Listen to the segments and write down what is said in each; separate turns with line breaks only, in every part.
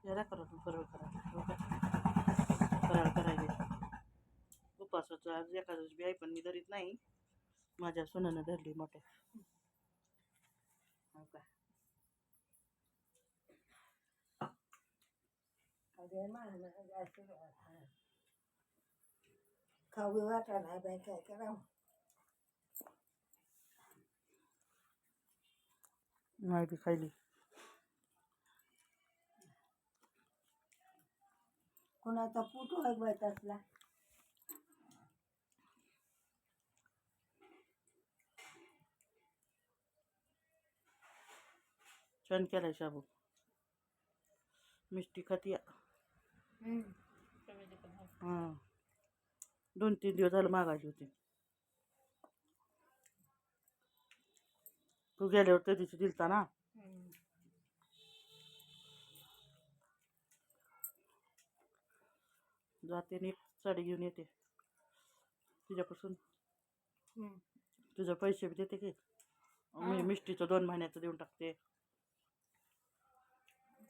जरा करून फराळ करा फराळ करायला उपासाचं आज एखादंच बी आहे पण मी धरीत नाही. माझ्या सुनानं धरली मोठ्या. हो का
खाऊ वाटा नाही बाई काय करावं.
नाही बी खायली.
कोणाचा फोटो आहे बाई तसला.
छान केलाय शाबू. मिष्टी खाती. हां 2-3 दिवस झालं मागायची होती. तू गेल्यावर त्या दिवशी दिलता ना. जाते आणि एक साडी घेऊन येते तुझ्यापासून. तुझं पैसे बी देते की मी मिष्टीचं 2 महिन्याचं देऊन टाकते.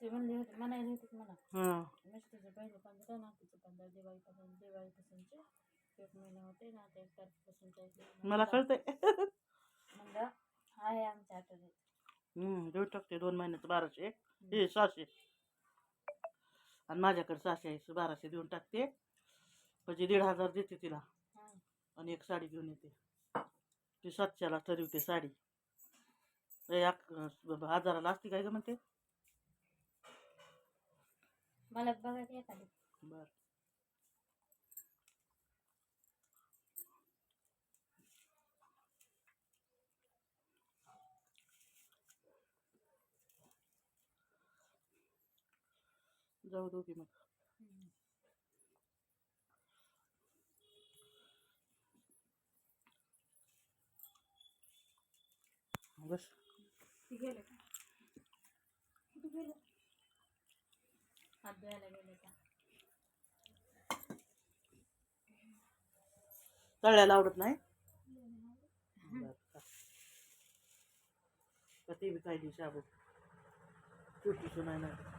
ते म्हणले होते म्हणायला होते मला
हां
मिस्टरचं पहिले 15 नातीचं 15 दिवाळीपासूनचे 1 महिना होते ना ते 1 तारखेपासूनचे
मला कळतंय.
म्हणलं आहे आमच्या आठवड्यात
देऊन टाकते 2 महिन्याचं 1200 हे 600 आणि माझ्याकडे 600 आहे 1200 देऊन टाकते. म्हणजे 1500 देते तिला आणि एक साडी घेऊन येते. ती 700ला ठरवते साडी. 1000ला असते काय ग म्हणते.
मला बघायचं एखादी.
बर जाऊ दोघी मग. बस
गेले का कुठे गेले हात धुवायला गेले का.
तळल्याला आवडत नाही. का ती बी खायली शाबू छोटी सुनाय नाही.